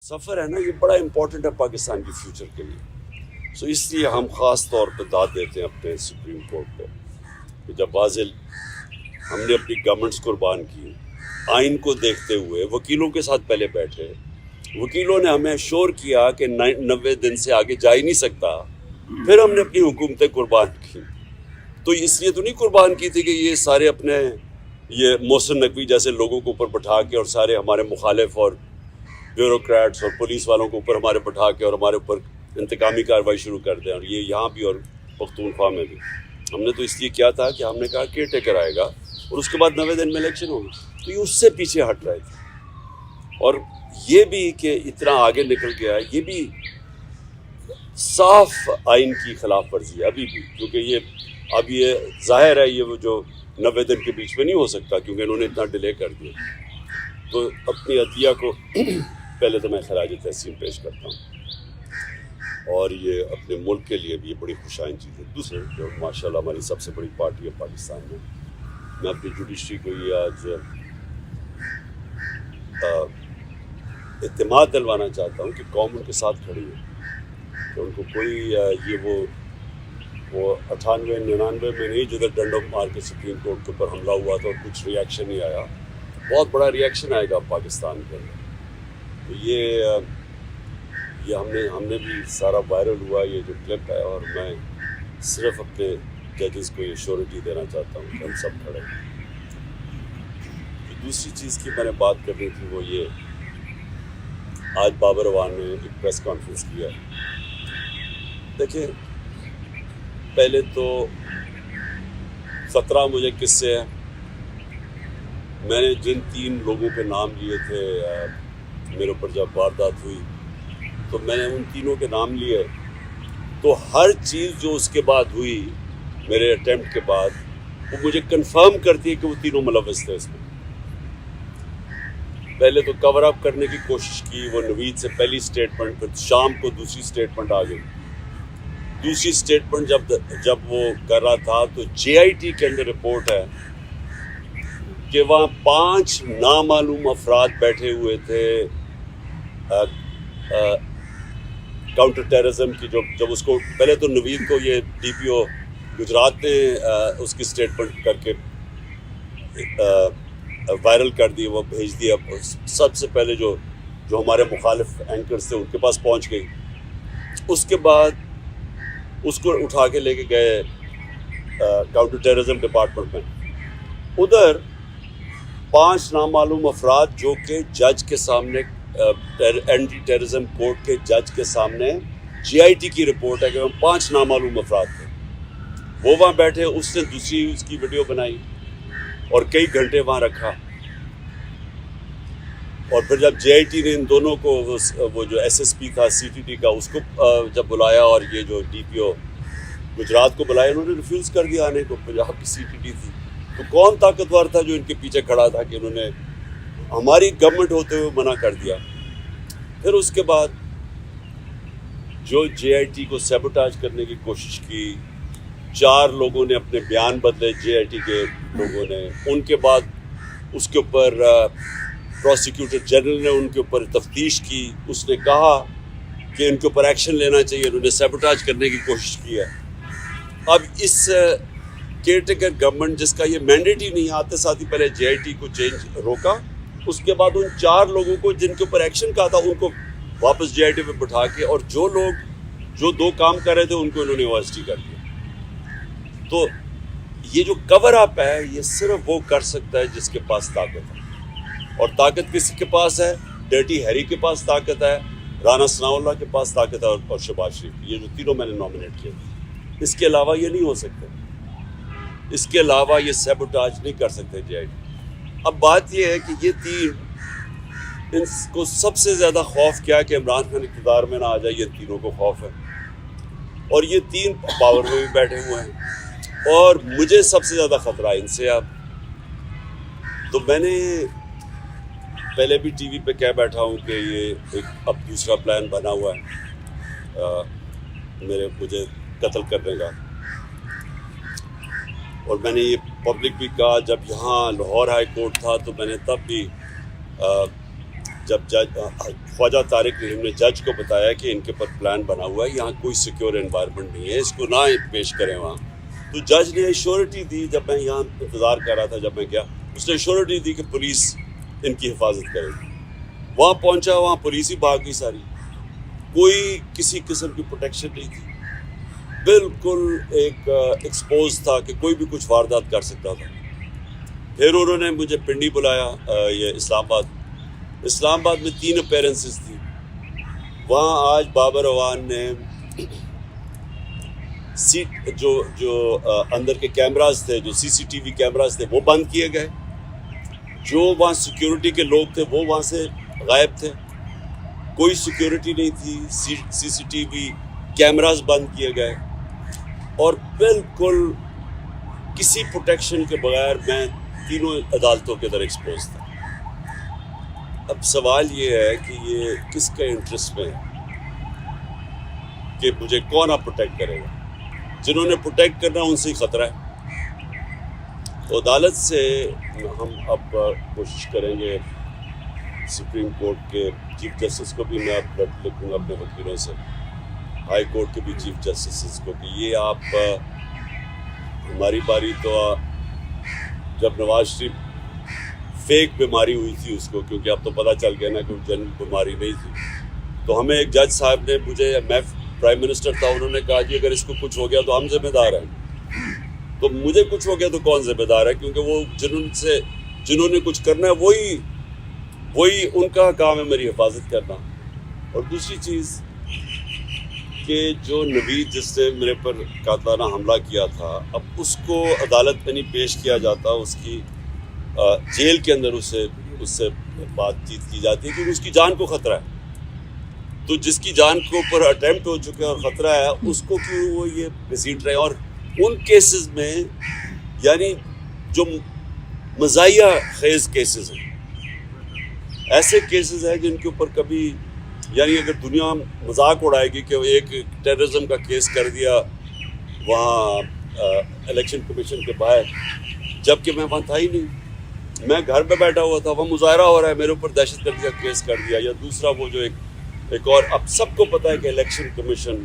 سفر ہے نا یہ بڑا امپورٹنٹ ہے پاکستان کی فیوچر کے لیے. سو اس لیے ہم خاص طور پہ داد دیتے ہیں اپنے سپریم کورٹ پہ کہ جب بازل ہم نے اپنی گورنمنٹس قربان کی, آئین کو دیکھتے ہوئے وکیلوں کے ساتھ پہلے بیٹھے, وکیلوں نے ہمیں شور کیا کہ 90 دن سے آگے جا ہی نہیں سکتا, پھر ہم نے اپنی حکومتیں قربان کی. تو اس لیے تو نہیں قربان کی تھی کہ یہ سارے اپنے یہ محسن نقوی جیسے لوگوں کو اوپر بٹھا کے اور سارے ہمارے مخالف اور بیوروکریٹس اور پولیس والوں کو اوپر ہمارے بٹھا کے اور ہمارے اوپر انتقامی کارروائی شروع کر دیں, اور یہ یہاں بھی اور پختونخوا میں بھی. ہم نے تو اس لیے کیا تھا کہ ہم نے کہا کیئر ٹیکر آئے گا اور اس کے بعد 90 دن میں الیکشن ہوگی, تو یہ اس سے پیچھے ہٹ رہے تھے. اور یہ بھی کہ اتنا آگے نکل گیا, یہ بھی صاف آئین کی خلاف ورزی ہے ابھی بھی, کیونکہ اب یہ ظاہر ہے یہ وہ جو 90 دن کے بیچ میں نہیں ہو سکتا کیونکہ انہوں نے اتنا ڈیلے کر دیا. تو اپنی عدلیہ کو پہلے تو میں خراج تحسین پیش کرتا ہوں, اور یہ اپنے ملک کے لیے بھی یہ بڑی خوشائن چیز ہے. دوسرے جو ماشاء اللہ ہماری سب سے بڑی پارٹی ہے پاکستان میں اپنی جوڈیشری کو یہ آج اعتماد دلوانا چاہتا ہوں کہ قوم ان کے ساتھ کھڑی ہے, کہ ان کو کوئی یہ وہ 98-99 میں نہیں جدھر ڈنڈوں مار کے سپریم کورٹ کے اوپر حملہ ہوا تھا اور کچھ ریئیکشن نہیں آیا, بہت بڑا ریئیکشن آئے گا پاکستان کے اندر. تو یہ ہم نے بھی سارا وائرل ہوا یہ جو کلپ ہے, اور میں صرف اپنے ججز کو یہ شیورٹی دینا چاہتا ہوں کہ ہم سب کھڑے ہیں. دوسری چیز کی میں نے بات کرنی تھی وہ یہ, آج بابر اعوان نے ایک پریس کانفرنس کیا. دیکھیں پہلے تو خطرہ مجھے کس سے ہے, میں نے جن 3 لوگوں کے نام لیے تھے میرے اوپر جب واردات ہوئی تو میں نے ان تینوں کے نام لیے, تو ہر چیز جو اس کے بعد ہوئی میرے اٹیمپٹ کے بعد وہ مجھے کنفرم کرتی ہے کہ وہ تینوں ملوث تھے اس میں. پہلے تو کور اپ کرنے کی کوشش کی, وہ نوید سے پہلی سٹیٹمنٹ, پھر شام کو دوسری سٹیٹمنٹ آ گئی. دوسری سٹیٹمنٹ جب وہ کر رہا تھا تو JIT کے اندر رپورٹ ہے کہ وہاں 5 نامعلوم افراد بیٹھے ہوئے تھے کاؤنٹر ٹیررزم کی. جب اس کو پہلے تو نوید کو یہ DPO گجرات نے اس کی سٹیٹمنٹ کر کے وائرل کر دی, وہ بھیج دیا. سب سے پہلے جو ہمارے مخالف اینکرز تھے ان کے پاس پہنچ گئی. اس کے بعد اس کو اٹھا کے لے کے گئے کاؤنٹر ٹیررزم ڈپارٹمنٹ میں. ادھر 5 نامعلوم افراد جو کہ جج کے سامنے اینٹی ٹیررزم کورٹ کے جج کے سامنے JIT کی رپورٹ ہے کہ وہ 5 نامعلوم افراد تھے, وہ وہاں بیٹھے. اس نے دوسری اس کی ویڈیو بنائی اور کئی گھنٹے وہاں رکھا. اور پھر جب JIT نے ان دونوں کو وہ جو SSP تھا CTT کا اس کو جب بلایا, اور یہ جو DPO گجرات کو بلایا, انہوں نے ریفیوز کر دیا آنے کو. پنجاب کی CTT تھی, تو کون طاقتور تھا جو ان کے پیچھے کھڑا تھا کہ انہوں نے ہماری گورنمنٹ ہوتے ہوئے منع کر دیا. پھر اس کے بعد جو JIT کو سیبوٹاج کرنے کی کوشش کی, 4 لوگوں نے اپنے بیان بدلے JIT کے لوگوں نے. ان کے بعد اس کے اوپر پروسیکیوٹر جنرل نے ان کے اوپر تفتیش کی, اس نے کہا کہ ان کے اوپر ایکشن لینا چاہیے. انہوں نے سیبوٹاج کرنے کی کوشش کی ہے. اب اس کیئر ٹیکر گورنمنٹ جس کا یہ مینڈیٹ ہی نہیں, آتے ساتھ ہی پہلے JIT کو چینج روکا, اس کے بعد ان 4 لوگوں کو جن کے اوپر ایکشن کہا تھا ان کو واپس JIT پہ بٹھا کے, اور جو لوگ جو 2 کام کر رہے تھے ان کو انہوں نے OST کر دیا. تو یہ جو کور اپ ہے یہ صرف وہ کر سکتا ہے جس کے پاس طاقت ہے, اور طاقت کس کے پاس ہے؟ ڈرٹی ہیری کے پاس طاقت ہے, رانا ثناء اللہ کے پاس طاقت ہے, اور شہباز شریف. یہ جو تینوں میں نے نامنیٹ کیے, اس کے علاوہ یہ نہیں ہو سکتے, اس کے علاوہ یہ سیبوٹاج نہیں کر سکتے JIT. اب بات یہ ہے کہ یہ 3 ان کو سب سے زیادہ خوف کیا کہ عمران خان اقتدار میں نہ آ جائے, یہ تینوں کو خوف ہے. اور یہ 3 پاور میں بھی بیٹھے ہوئے ہیں, اور مجھے سب سے زیادہ خطرہ ان سے. تو میں نے پہلے بھی ٹی وی پہ کہہ بیٹھا ہوں کہ یہ ایک اب دوسرا پلان بنا ہوا ہے مجھے قتل کرنے کا. اور میں نے یہ پبلک بھی کہا, جب یہاں لاہور ہائی کورٹ تھا تو میں نے تب بھی جب جج خواجہ طارق رحیم نے جج کو بتایا کہ ان کے اوپر پلان بنا ہوا ہے, یہاں کوئی سیکیور انوائرمنٹ نہیں ہے, اس کو نہ پیش کریں وہاں, تو جج نے ایشورٹی دی. جب میں یہاں انتظار کر رہا تھا, جب میں گیا, اس نے ایشورٹی دی کہ پولیس ان کی حفاظت کرے گی. وہاں پہنچا, وہاں پولیس ہی بھاگ گئی ساری, کوئی کسی قسم کی پروٹیکشن نہیں تھی, بالکل ایک ایکسپوز تھا کہ کوئی بھی کچھ واردات کر سکتا تھا. پھر انہوں نے مجھے پنڈی بلایا, یہ اسلام آباد میں 3 اپیرنسز تھی. وہاں آج بابر اعوان نے جو اندر کے کیمراز تھے, جو CCTV کیمراز تھے, وہ بند کیے گئے. جو وہاں سیکیورٹی کے لوگ تھے وہ وہاں سے غائب تھے, کوئی سیکیورٹی نہیں تھی. CCTV کیمراز بند کیے گئے, اور بالکل کسی پروٹیکشن کے بغیر میں تینوں عدالتوں کے اندر ایکسپوز تھا. اب سوال یہ ہے کہ یہ کس کا انٹرسٹ میں ہے کہ مجھے کون آپ پروٹیکٹ کرے گا؟ جنہوں نے پروٹیکٹ کرنا ان سے ہی خطرہ ہے. تو عدالت سے ہم اب کوشش کریں گے, سپریم کورٹ کے چیف جسٹس کو بھی میں اب لکھوں گا اپنے وکیلوں سے, ہائی کورٹ کے بھی چیف جسٹس کو, کہ یہ آپ ہماری باری تو جب نواز شریف فیک بیماری ہوئی تھی اس کو, کیونکہ اب تو پتہ چل گیا نا کہ جنرل بیماری نہیں تھی, تو ہمیں ایک جج صاحب نے میں پرائم منسٹر تھا, انہوں نے کہا کہ اگر اس کو کچھ ہو گیا تو ہم ذمہ دار ہیں. تو مجھے کچھ ہو گیا تو کون ذمہ دار ہے؟ کیونکہ وہ جنہوں نے کچھ کرنا ہے وہی ان کا کام ہے میری حفاظت کرنا. اور دوسری چیز کہ جو نوید جس نے میرے پر قاتلانہ حملہ کیا تھا, اب اس کو عدالت میں نہیں پیش کیا جاتا, اس کی جیل کے اندر اس سے بات چیت کی جاتی ہے کیونکہ اس کی جان کو خطرہ ہے. تو جس کی جان کے اوپر اٹیمپٹ ہو چکا ہے اور خطرہ ہے, اس کو کیوں وہ یہ گھسیٹ رہے ہیں؟ اور ان کیسز میں یعنی جو مزاحیہ خیز کیسز ہیں, ایسے کیسز ہیں جن کے اوپر کبھی یعنی اگر دنیا مذاق اڑائے گی کہ ایک ٹیررزم کا کیس کر دیا وہاں الیکشن کمیشن کے باہر, جبکہ میں وہاں تھا ہی نہیں, میں گھر پہ بیٹھا ہوا تھا, وہ مظاہرہ ہو رہا ہے, میرے اوپر دہشت گردی کا کیس کر دیا. یا دوسرا وہ جو ایک اور, اب سب کو پتہ ہے کہ الیکشن کمیشن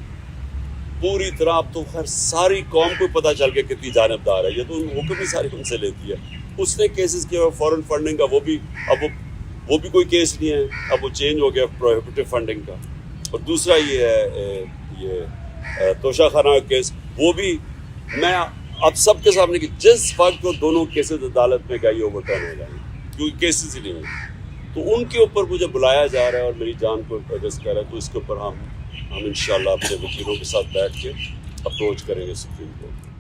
پوری طرح, اب تو خیر ساری قوم کو پتہ چل گیا کتنی جانبدار ہے, یہ تو حکم ہی ساری ان سے لیتی ہے. اس نے کیسز کیا فورن فنڈنگ کا, وہ بھی کوئی کیس نہیں ہے, اب وہ چینج ہو گیا پروہیبٹیو فنڈنگ کا. اور دوسرا یہ ہے یہ توشہ خانہ کا کیس, وہ بھی میں اب سب کے سامنے کہ جس وقت وہ دونوں کیسز عدالت میں گئی اوور ٹرن ہو جائیں گے کیونکہ کیسز ہی نہیں ہیں, تو ان کے اوپر مجھے بلایا جا رہا ہے اور میری جان کو ایڈریس کر رہا ہے. تو اس کے اوپر ہم انشاءاللہ اپنے وکیلوں کے ساتھ بیٹھ کے اپروچ کریں گے سپریم کورٹ.